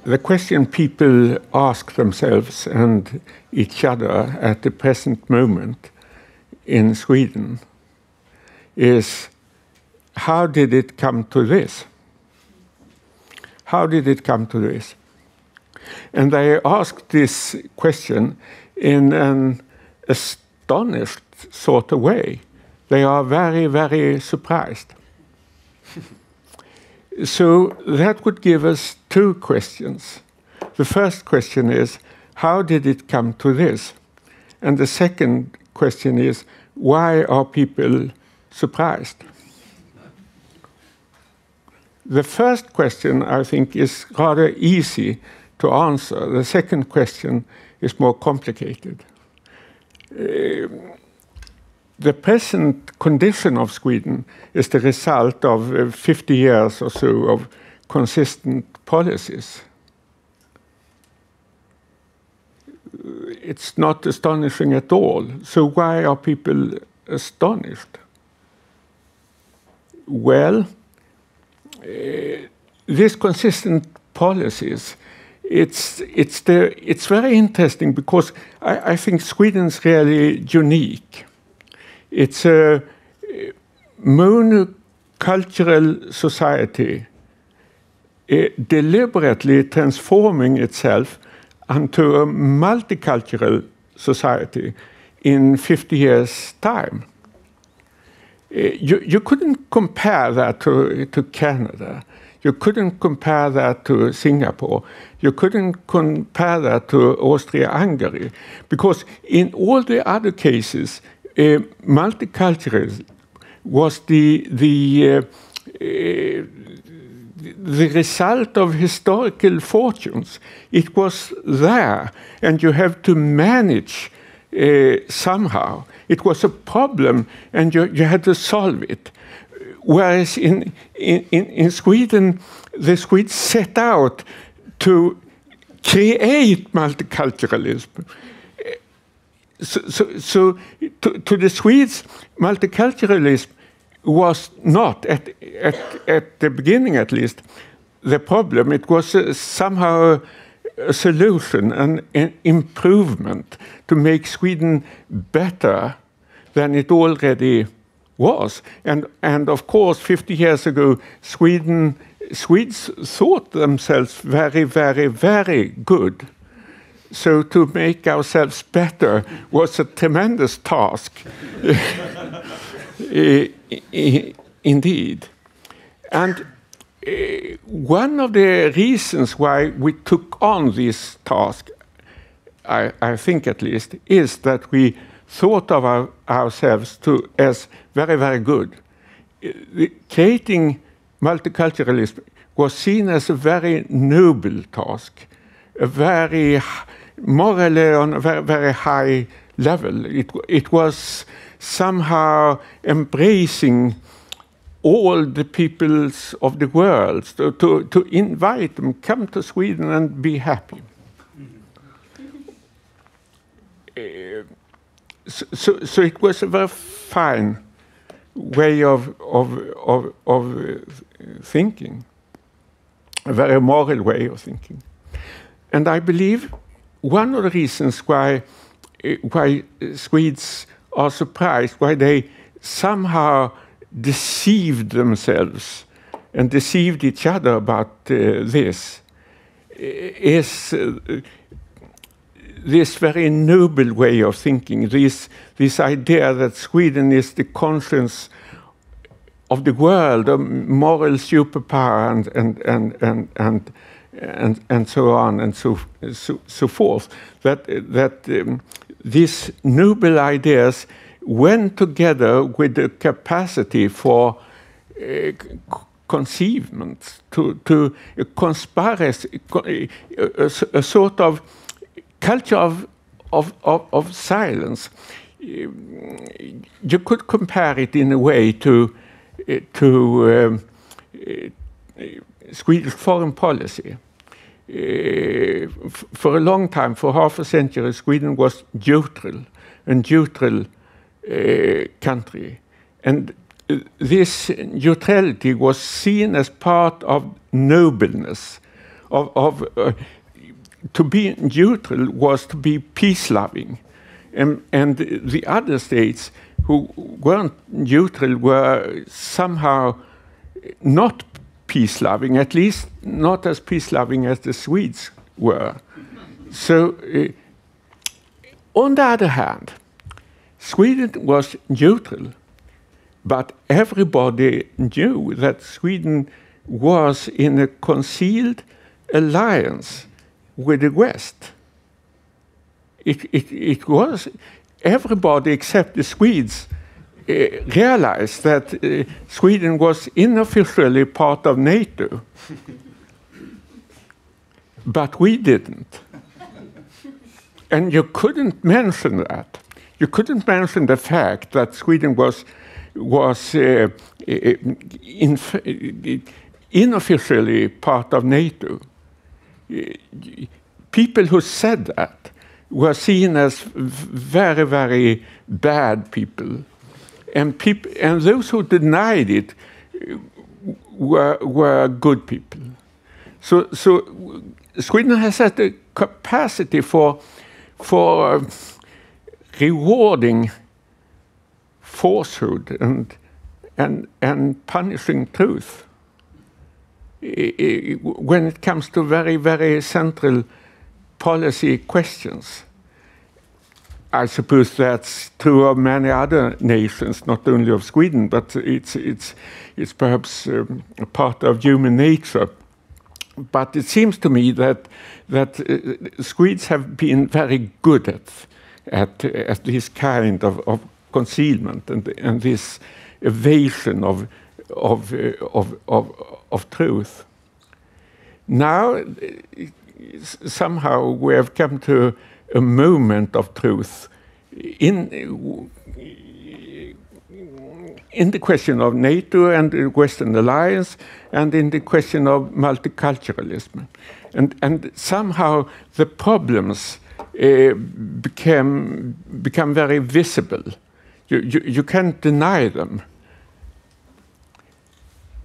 the question people ask themselves and each other at the present moment in Sweden is, how did it come to this? How did it come to this? And they ask this question in an astonished sort of way. They are very, very surprised. So that would give us two questions. The first question is, how did it come to this? And the second question is, why are people surprised? The first question, I think, is rather easy to answer. The second question is more complicated. The present condition of Sweden is the result of 50 years or so of consistent policies. It's not astonishing at all. So why are people astonished? Well, these consistent policies, it's very interesting because I think Sweden's really unique. It's a monocultural society deliberately transforming itself into a multicultural society in 50 years' time. You couldn't compare that to Canada. You couldn't compare that to Singapore. You couldn't compare that to Austria-Hungary. Because in all the other cases, multiculturalism was the result of historical fortunes. It was there, and you have to manage somehow. It was a problem, and you had to solve it. Whereas in Sweden, the Swedes set out to create multiculturalism. So to the Swedes, multiculturalism was not, at the beginning at least, the problem. It was somehow a solution, an improvement to make Sweden better than it already was. And of course, 50 years ago, Swedes thought themselves very, very, very good. So to make ourselves better was a tremendous task, indeed. And one of the reasons why we took on this task, I think at least, is that we thought of ourselves as very, very good. Creating multiculturalism was seen as a very noble task, a very morally on a very, very high level. It was somehow embracing all the peoples of the world, to invite them, come to Sweden and be happy. So it was a very fine way of thinking, a very moral way of thinking. And I believe one of the reasons why Swedes are surprised, why they somehow deceived themselves and deceived each other about this, is this very noble way of thinking, this idea that Sweden is the conscience of the world, a moral superpower, and so on and so forth. That these noble ideas went together with the capacity for conceivement, to a conspiracy, a sort of culture of silence. You could compare it in a way to Swedish foreign policy. For a long time, for half a century, Sweden was neutral, a neutral country. And this neutrality was seen as part of nobleness, to be neutral was to be peace-loving. And the other states who weren't neutral were somehow not peace-loving, at least not as peace-loving as the Swedes were. So, on the other hand, Sweden was neutral, but everybody knew that Sweden was in a concealed alliance with the West. It was, everybody except the Swedes realized that Sweden was unofficially part of NATO. But we didn't. And you couldn't mention that. You couldn't mention the fact that Sweden was unofficially part of NATO. People who said that were seen as very, very bad people. And those who denied it were good people. So Sweden has had the capacity for rewarding falsehood and punishing truth when it comes to very, very central policy questions. I suppose that's true of many other nations, not only of Sweden, but it's perhaps a part of human nature. But it seems to me that Swedes have been very good at this kind of concealment and this evasion of truth. Now, somehow we have come to a moment of truth in the question of NATO and the Western alliance, and in the question of multiculturalism, and somehow the problems become very visible. You can't deny them.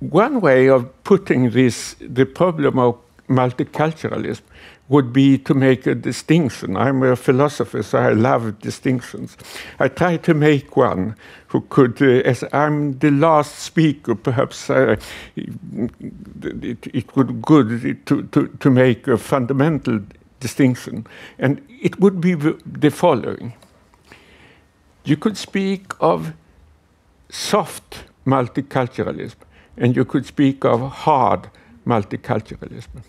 One way of putting the problem of multiculturalism would be to make a distinction. I'm a philosopher, so I love distinctions. I try to make one who could, as I'm the last speaker, perhaps it would be good to make a fundamental distinction. And it would be the following. You could speak of soft multiculturalism, and you could speak of hard multiculturalism.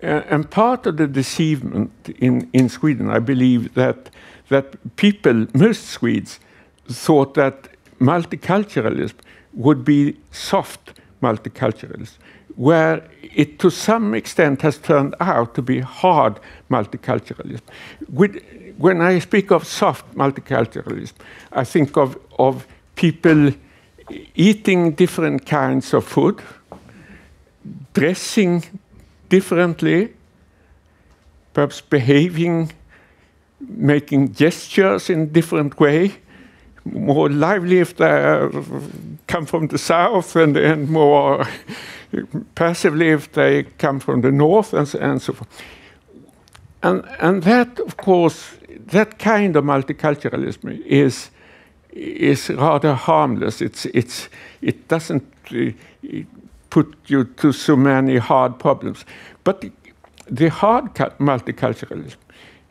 And part of the deceivement in Sweden, I believe, that people, most Swedes, thought that multiculturalism would be soft multiculturalism, where it to some extent has turned out to be hard multiculturalism. When I speak of soft multiculturalism, I think of people eating different kinds of food, dressing differently, perhaps behaving, making gestures in different way, more lively if they come from the south, and more passively if they come from the north, and so forth. And that, of course, that kind of multiculturalism is rather harmless. It doesn't put you to so many hard problems. But the hard multiculturalism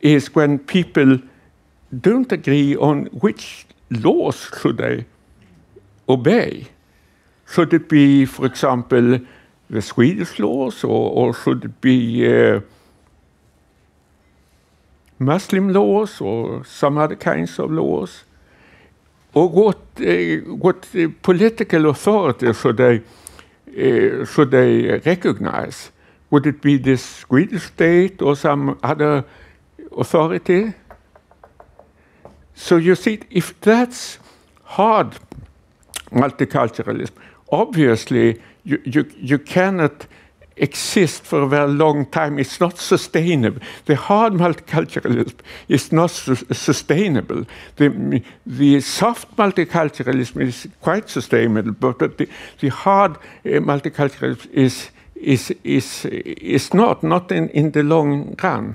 is when people don't agree on which laws should they obey. Should it be, for example, the Swedish laws, or should it be Muslim laws, or some other kinds of laws? Or what political authority should they recognize? Would it be the Swedish state or some other authority? So you see, if that's hard multiculturalism, obviously you cannot exist for a very long time. It's not sustainable. The hard multiculturalism is not sustainable. The soft multiculturalism is quite sustainable, but the hard multiculturalism is not in the long run,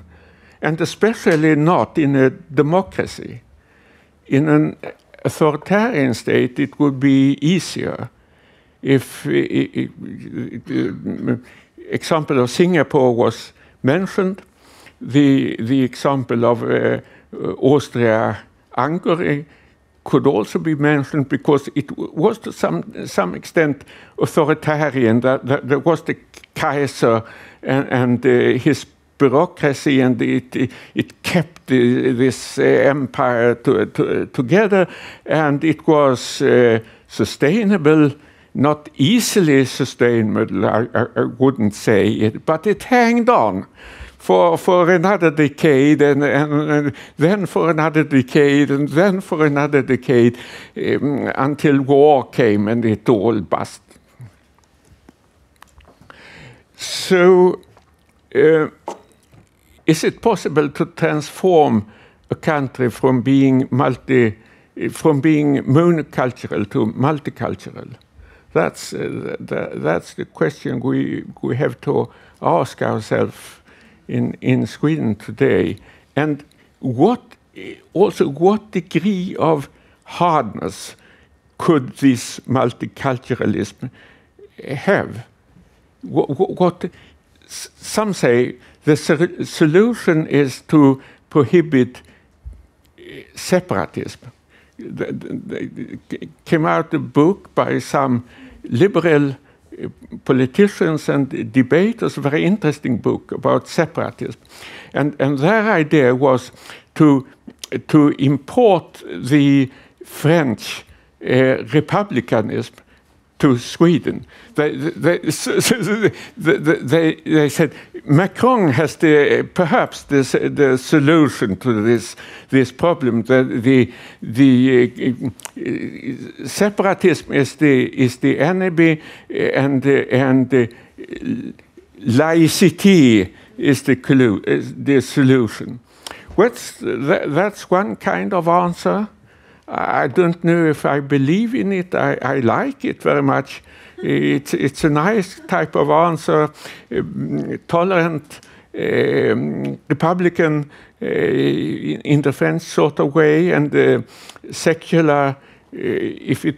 and especially not in a democracy. In an authoritarian state, it would be easier. If example of Singapore was mentioned, the example of Austria-Hungary could also be mentioned, because it was to some extent authoritarian. There was the Kaiser and his bureaucracy, and it kept this empire together, and it was sustainable. Not easily sustainable, I wouldn't say it, but it hanged on for another decade, and then for another decade, and then for another decade, until war came and it all busted. So, is it possible to transform a country from being monocultural to multicultural? That's the question we have to ask ourselves in Sweden today. And what degree of hardness could this multiculturalism have? Some say the solution is to prohibit separatism. Came out a book by some liberal politicians and debaters, a very interesting book about separatism. And their idea was to import the French republicanism to Sweden. They said Macron has perhaps the solution to this problem. The separatism is the enemy, and laicity is the solution. That's one kind of answer. I don't know if I believe in it. I like it very much. It's a nice type of answer, tolerant, Republican in the French sort of way, and secular, if it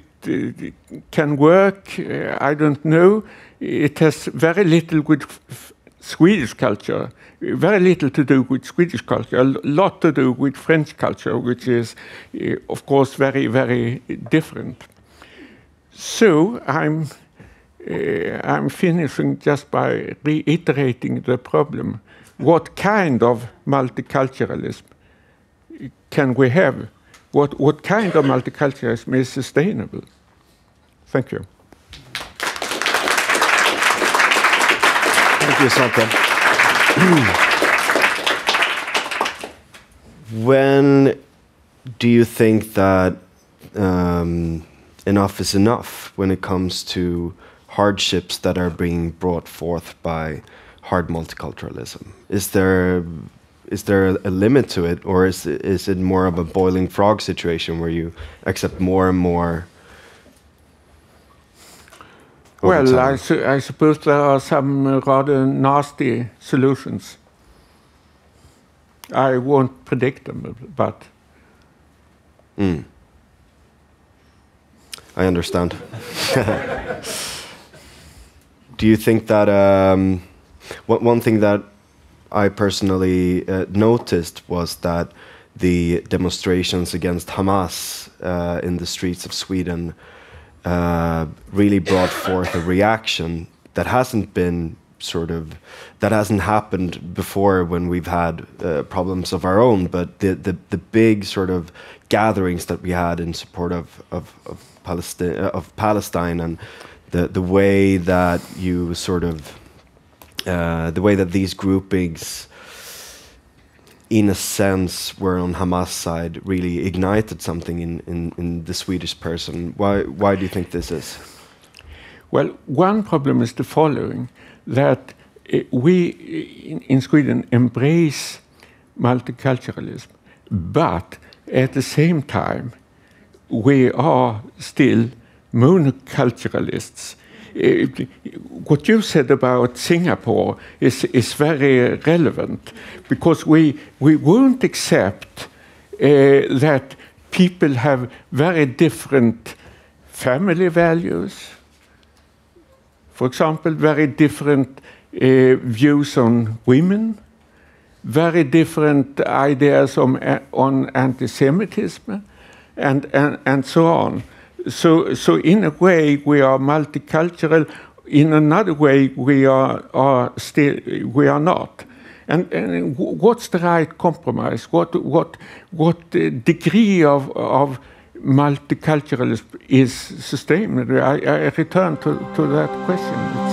can work, I don't know. It has very little with Swedish culture, very little to do with Swedish culture, a lot to do with French culture, which is, of course, very, very different. So I'm finishing just by reiterating the problem. What kind of multiculturalism can we have? What kind of multiculturalism is sustainable? Thank you. Thank you, Svante. When do you think that enough is enough when it comes to hardships that are being brought forth by hard multiculturalism? Is there a limit to it, or is it more of a boiling frog situation where you accept more and more? Well, I suppose there are some rather nasty solutions. I won't predict them, but... I understand. Do you think that... one thing that I personally noticed was that the demonstrations against Hamas in the streets of Sweden really brought forth a reaction that hasn't happened before when we've had problems of our own, but the big sort of gatherings that we had in support of Palestine, and the way that you sort of the way that these groupings, in a sense, were on Hamas side, really ignited something in the Swedish person. Why do you think this is? Well, one problem is the following, that we in Sweden embrace multiculturalism, but at the same time, we are still monoculturalists. what you said about Singapore is very relevant, because we won't accept that people have very different family values. For example, very different views on women, very different ideas on anti-Semitism, and so on. So in a way we are multicultural. In another way we are not. And what's the right compromise? What degree of multiculturalism is sustainable? I return to that question.